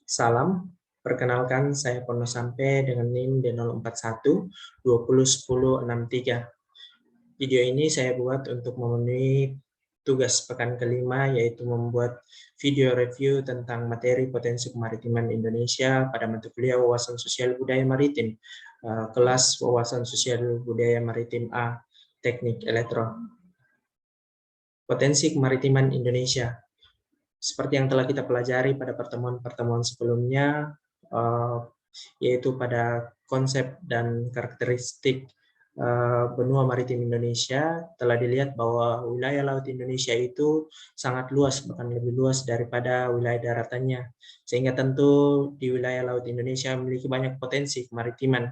Salam, perkenalkan saya Pono Sampe dengan NIM D041 201063. Video ini saya buat untuk memenuhi tugas pekan kelima, yaitu membuat video review tentang materi potensi kemaritiman Indonesia pada mata kuliah Wawasan Sosial Budaya Maritim, kelas Wawasan Sosial Budaya Maritim A, Teknik Elektro. Potensi kemaritiman Indonesia. Seperti yang telah kita pelajari pada pertemuan-pertemuan sebelumnya, yaitu pada konsep dan karakteristik benua maritim Indonesia, telah dilihat bahwa wilayah laut Indonesia itu sangat luas, bahkan lebih luas daripada wilayah daratannya. Sehingga tentu di wilayah laut Indonesia memiliki banyak potensi kemaritiman.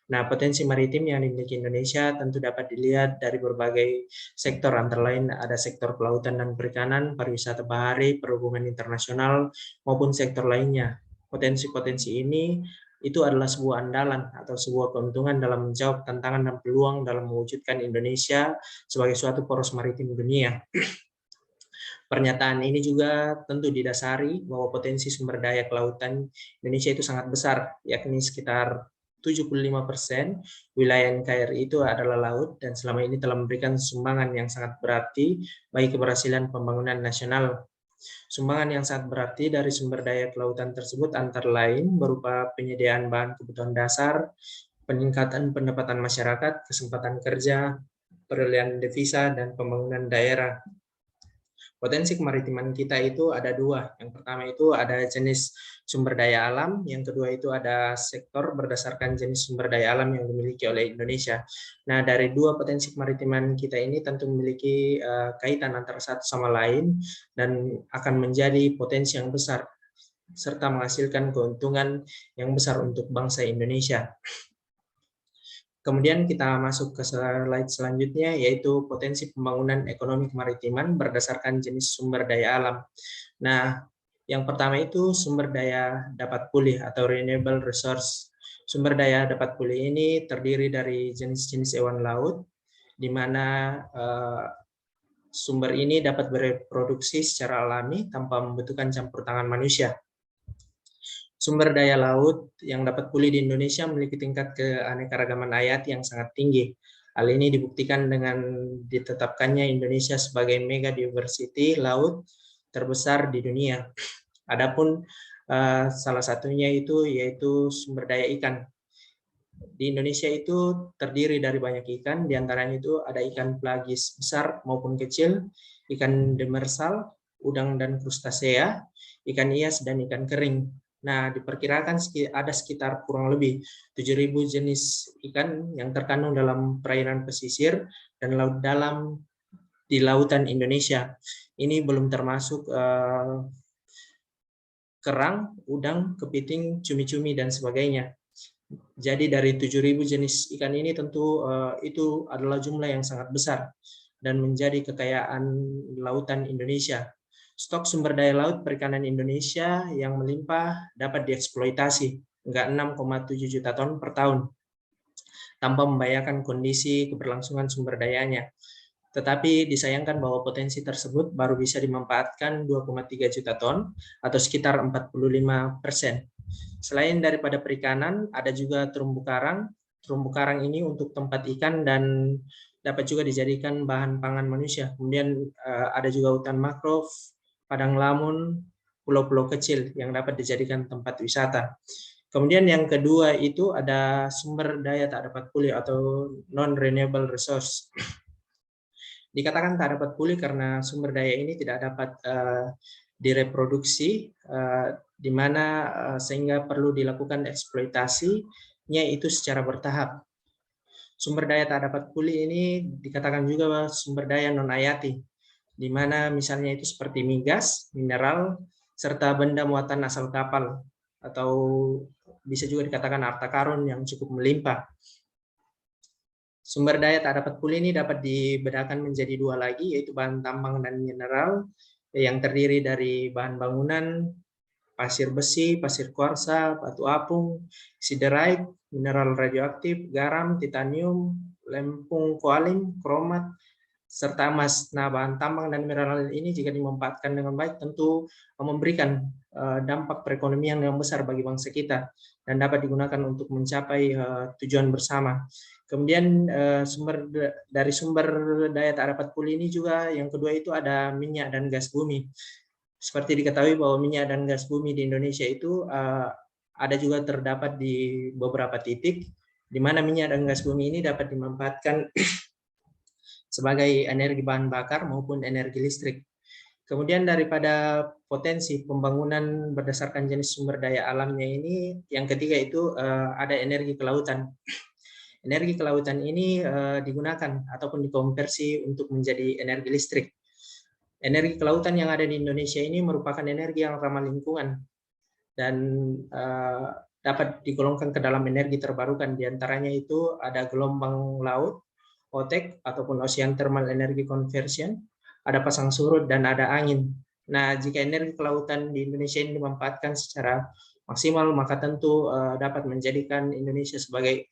Nah, potensi maritim yang dimiliki Indonesia tentu dapat dilihat dari berbagai sektor, antara lain ada sektor kelautan dan perikanan, pariwisata bahari, perhubungan internasional, maupun sektor lainnya. Potensi-potensi ini itu adalah sebuah andalan atau sebuah keuntungan dalam menjawab tantangan dan peluang dalam mewujudkan Indonesia sebagai suatu poros maritim dunia. Pernyataan ini juga tentu didasari bahwa potensi sumber daya kelautan Indonesia itu sangat besar, yakni sekitar 75% wilayah NKRI itu adalah laut, dan selama ini telah memberikan sumbangan yang sangat berarti bagi keberhasilan pembangunan nasional. Sumbangan yang sangat berarti dari sumber daya kelautan tersebut antara lain berupa penyediaan bahan kebutuhan dasar, peningkatan pendapatan masyarakat, kesempatan kerja, perolehan devisa, dan pembangunan daerah. Potensi kemaritiman kita itu ada dua. Yang pertama itu ada jenis sumber daya alam, yang kedua itu ada sektor berdasarkan jenis sumber daya alam yang dimiliki oleh Indonesia. Nah, dari dua potensi kemaritiman kita ini tentu memiliki kaitan antara satu sama lain dan akan menjadi potensi yang besar serta menghasilkan keuntungan yang besar untuk bangsa Indonesia. Kemudian kita masuk ke slide selanjutnya, yaitu potensi pembangunan ekonomi kemaritiman berdasarkan jenis sumber daya alam. Nah, yang pertama itu sumber daya dapat pulih atau renewable resource. Sumber daya dapat pulih ini terdiri dari jenis-jenis hewan laut, di mana sumber ini dapat bereproduksi secara alami tanpa membutuhkan campur tangan manusia. Sumber daya laut yang dapat pulih di Indonesia memiliki tingkat keanekaragaman hayati yang sangat tinggi. Hal ini dibuktikan dengan ditetapkannya Indonesia sebagai mega diversity laut terbesar di dunia. Adapun salah satunya itu yaitu sumber daya ikan. Di Indonesia itu terdiri dari banyak ikan, diantaranya itu ada ikan pelagis besar maupun kecil, ikan demersal, udang dan krustasea, ikan hias, dan ikan kering. Nah, diperkirakan ada sekitar kurang lebih 7.000 jenis ikan yang terkandung dalam perairan pesisir dan laut dalam di lautan Indonesia. Ini belum termasuk kerang, udang, kepiting, cumi-cumi, dan sebagainya. Jadi dari 7.000 jenis ikan ini tentu itu adalah jumlah yang sangat besar dan menjadi kekayaan lautan Indonesia. Stok sumber daya laut perikanan Indonesia yang melimpah dapat dieksploitasi hingga 6,7 juta ton per tahun tanpa membahayakan kondisi keberlangsungan sumber dayanya. Tetapi disayangkan bahwa potensi tersebut baru bisa dimanfaatkan 2,3 juta ton atau sekitar 45%. Selain daripada perikanan, ada juga terumbu karang. Terumbu karang ini untuk tempat ikan dan dapat juga dijadikan bahan pangan manusia. Kemudian ada juga hutan mangrove, padang lamun, pulau-pulau kecil yang dapat dijadikan tempat wisata. Kemudian yang kedua itu ada sumber daya tak dapat pulih atau non-renewable resource. Dikatakan tak dapat pulih karena sumber daya ini tidak dapat direproduksi, di mana sehingga perlu dilakukan eksploitasinya itu secara bertahap. Sumber daya tak dapat pulih ini dikatakan juga sumber daya non hayati, di mana misalnya itu seperti migas, mineral, serta benda muatan asal kapal, atau bisa juga dikatakan harta karun yang cukup melimpah. Sumber daya tak dapat pulih ini dapat dibedakan menjadi dua lagi, yaitu bahan tambang dan mineral, yang terdiri dari bahan bangunan, pasir besi, pasir kuarsa, batu apung, siderite, mineral radioaktif, garam, titanium, lempung koalim, kromat, serta emas. Nah, bahan tambang dan mineral ini jika dimanfaatkan dengan baik tentu memberikan dampak perekonomian yang besar bagi bangsa kita dan dapat digunakan untuk mencapai tujuan bersama. Kemudian dari sumber daya tak dapat pulih ini juga yang kedua itu ada minyak dan gas bumi. Seperti diketahui bahwa minyak dan gas bumi di Indonesia itu ada juga terdapat di beberapa titik di mana minyak dan gas bumi ini dapat dimanfaatkan sebagai energi bahan bakar maupun energi listrik. Kemudian daripada potensi pembangunan berdasarkan jenis sumber daya alamnya ini, yang ketiga itu ada energi kelautan. Energi kelautan ini digunakan ataupun dikonversi untuk menjadi energi listrik. Energi kelautan yang ada di Indonesia ini merupakan energi yang ramah lingkungan dan dapat digolongkan ke dalam energi terbarukan. Di antaranya itu ada gelombang laut, OTEC ataupun Ocean Thermal Energy Conversion, ada pasang surut dan ada angin. Nah, jika energi kelautan di Indonesia ini dimanfaatkan secara maksimal, maka tentu dapat menjadikan Indonesia sebagai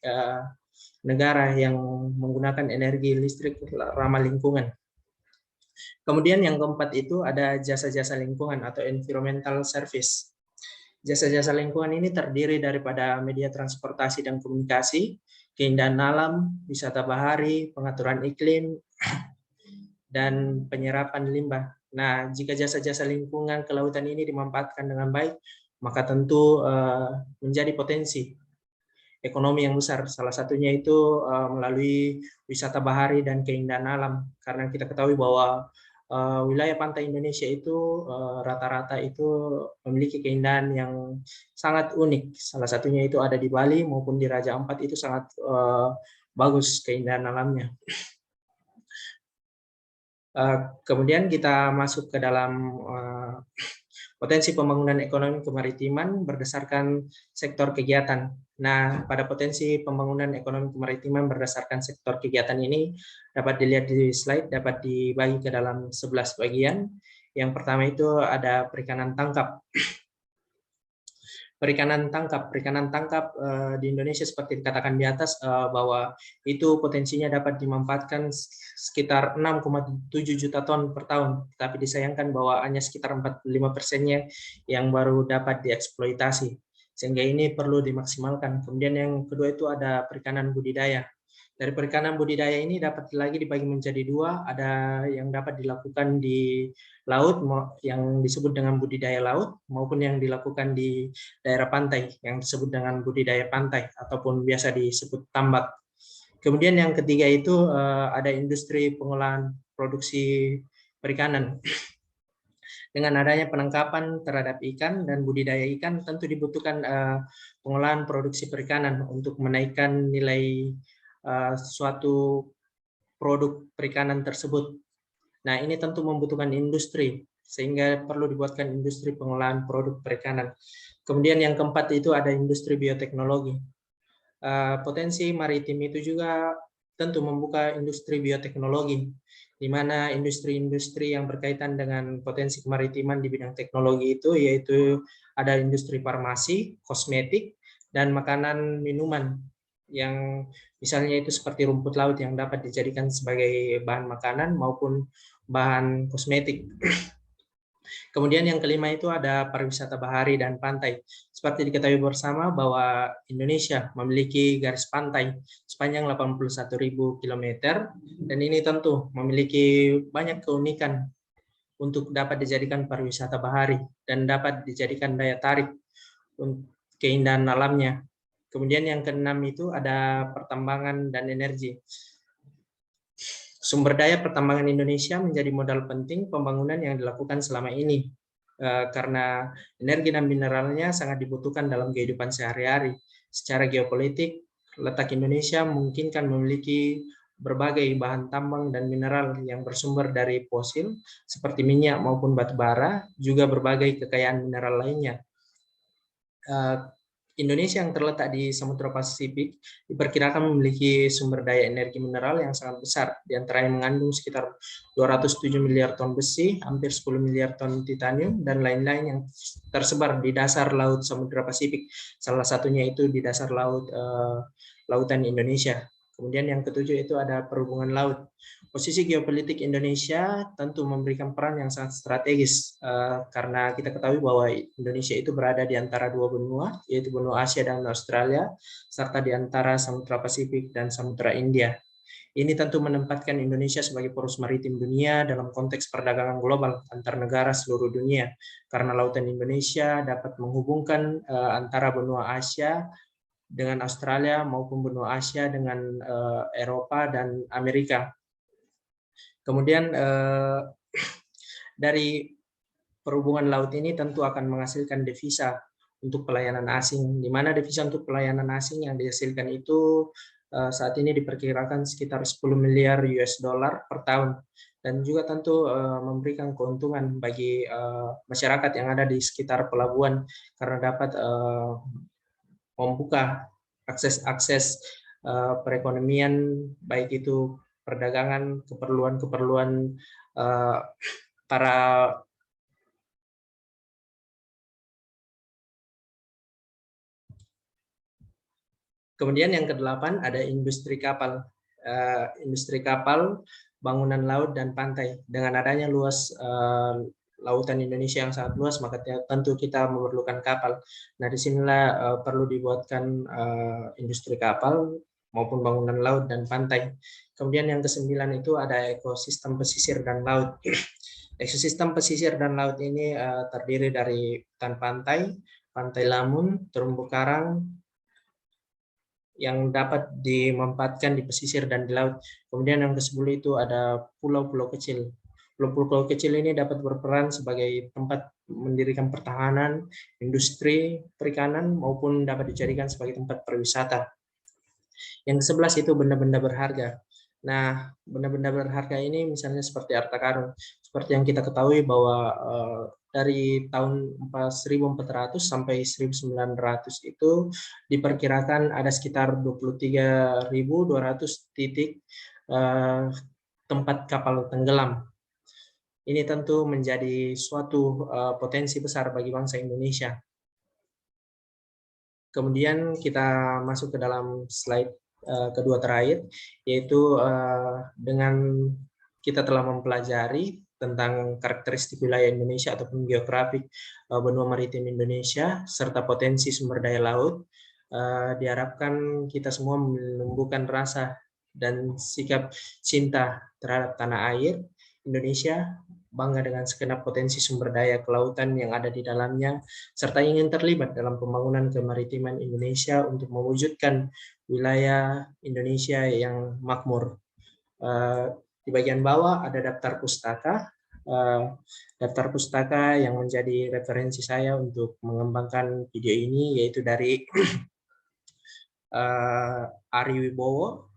negara yang menggunakan energi listrik ramah lingkungan. Kemudian yang keempat itu ada jasa-jasa lingkungan atau environmental service. Jasa-jasa lingkungan ini terdiri daripada media transportasi dan komunikasi, keindahan alam, wisata bahari, pengaturan iklim, dan penyerapan limbah. Nah, jika jasa-jasa lingkungan kelautan ini dimanfaatkan dengan baik, maka tentu menjadi potensi ekonomi yang besar. Salah satunya itu melalui wisata bahari dan keindahan alam. Karena kita ketahui bahwa wilayah pantai Indonesia itu rata-rata itu memiliki keindahan yang sangat unik. Salah satunya itu ada di Bali maupun di Raja Ampat itu sangat bagus keindahan alamnya. Kemudian kita masuk ke dalam potensi pembangunan ekonomi kemaritiman berdasarkan sektor kegiatan. Nah, pada potensi pembangunan ekonomi kemaritiman berdasarkan sektor kegiatan ini dapat dilihat di slide, dapat dibagi ke dalam 11 bagian. Yang pertama itu ada perikanan tangkap. Perikanan tangkap di Indonesia seperti dikatakan di atas bahwa itu potensinya dapat dimanfaatkan sekitar 6,7 juta ton per tahun, tapi disayangkan bahwa hanya sekitar 45%-nya yang baru dapat dieksploitasi, sehingga ini perlu dimaksimalkan. Kemudian yang kedua itu ada perikanan budidaya. Dari perikanan budidaya ini dapat lagi dibagi menjadi dua, ada yang dapat dilakukan di laut yang disebut dengan budidaya laut maupun yang dilakukan di daerah pantai yang disebut dengan budidaya pantai ataupun biasa disebut tambak. Kemudian yang ketiga itu ada industri pengolahan produksi perikanan. Dengan adanya penangkapan terhadap ikan dan budidaya ikan tentu dibutuhkan pengolahan produksi perikanan untuk menaikkan nilai suatu produk perikanan tersebut. Nah, ini tentu membutuhkan industri, sehingga perlu dibuatkan industri pengolahan produk perikanan. Kemudian yang keempat itu ada industri bioteknologi. Potensi maritim itu juga tentu membuka industri bioteknologi, di mana industri-industri yang berkaitan dengan potensi kemaritiman di bidang teknologi itu yaitu ada industri farmasi, kosmetik, dan makanan minuman yang misalnya itu seperti rumput laut yang dapat dijadikan sebagai bahan makanan maupun bahan kosmetik. Kemudian yang kelima itu ada pariwisata bahari dan pantai. Seperti diketahui bersama bahwa Indonesia memiliki garis pantai sepanjang 81.000 km dan ini tentu memiliki banyak keunikan untuk dapat dijadikan pariwisata bahari dan dapat dijadikan daya tarik untuk keindahan alamnya. Kemudian yang keenam itu ada pertambangan dan energi. Sumber daya pertambangan Indonesia menjadi modal penting pembangunan yang dilakukan selama ini karena energi dan mineralnya sangat dibutuhkan dalam kehidupan sehari-hari. Secara geopolitik, letak Indonesia memungkinkan memiliki berbagai bahan tambang dan mineral yang bersumber dari fosil seperti minyak maupun batu bara, juga berbagai kekayaan mineral lainnya. Indonesia yang terletak di Samudra Pasifik diperkirakan memiliki sumber daya energi mineral yang sangat besar, di antara yang mengandung sekitar 207 miliar ton besi, hampir 10 miliar ton titanium, dan lain-lain yang tersebar di dasar laut Samudra Pasifik. Salah satunya itu di dasar lautan Indonesia. Kemudian yang ketujuh itu ada perhubungan laut. Posisi geopolitik Indonesia tentu memberikan peran yang sangat strategis karena kita ketahui bahwa Indonesia itu berada di antara dua benua, yaitu benua Asia dan Australia, serta di antara Samudra Pasifik dan Samudra India. Ini tentu menempatkan Indonesia sebagai poros maritim dunia dalam konteks perdagangan global antar negara seluruh dunia, karena lautan Indonesia dapat menghubungkan antara benua Asia dengan Australia maupun benua Asia dengan Eropa dan Amerika. Kemudian dari perhubungan laut ini tentu akan menghasilkan devisa untuk pelayanan asing, di mana devisa untuk pelayanan asing yang dihasilkan itu saat ini diperkirakan sekitar 10 miliar US dollar per tahun, dan juga tentu memberikan keuntungan bagi masyarakat yang ada di sekitar pelabuhan karena dapat membuka akses perekonomian, baik itu perdagangan, keperluan-keperluan para Kemudian yang kedelapan ada industri kapal. Industri kapal, bangunan laut, dan pantai. Dengan adanya luas lautan Indonesia yang sangat luas, maka tentu kita memerlukan kapal. Nah, disinilah perlu dibuatkan industri kapal maupun bangunan laut dan pantai. Kemudian yang kesembilan itu ada ekosistem pesisir dan laut. Ekosistem pesisir dan laut ini terdiri dari hutan pantai, pantai lamun, terumbu karang, yang dapat dimanfaatkan di pesisir dan di laut. Kemudian yang ke-10 itu ada pulau-pulau kecil. Pulau-pulau kecil ini dapat berperan sebagai tempat mendirikan pertahanan, industri perikanan, maupun dapat dijadikan sebagai tempat pariwisata. Yang ke-11 itu benda-benda berharga. Nah, benda-benda berharga ini misalnya seperti harta karun. Seperti yang kita ketahui bahwa dari tahun 1400 sampai 1900 itu diperkirakan ada sekitar 23.200 titik tempat kapal tenggelam. Ini tentu menjadi suatu potensi besar bagi bangsa Indonesia. Kemudian kita masuk ke dalam slide kedua terakhir, yaitu dengan kita telah mempelajari tentang karakteristik wilayah Indonesia ataupun geografik benua maritim Indonesia serta potensi sumber daya laut, diharapkan kita semua menumbuhkan rasa dan sikap cinta terhadap tanah air Indonesia, bangga dengan segenap potensi sumber daya kelautan yang ada di dalamnya, serta ingin terlibat dalam pembangunan kemaritiman Indonesia untuk mewujudkan wilayah Indonesia yang makmur. Di bagian bawah ada daftar pustaka. Daftar pustaka yang menjadi referensi saya untuk mengembangkan video ini yaitu dari Ari Wibowo,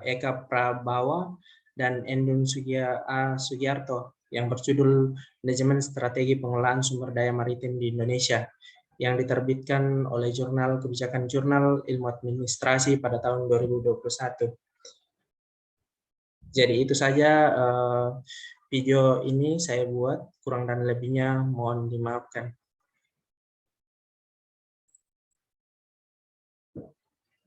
Eka Prabawa, dan Endun Sugiarto yang berjudul Manajemen Strategi Pengelolaan Sumber Daya Maritim di Indonesia yang diterbitkan oleh Jurnal Kebijakan Jurnal Ilmu Administrasi pada tahun 2021. Jadi itu saja video ini saya buat, kurang dan lebihnya mohon dimaafkan.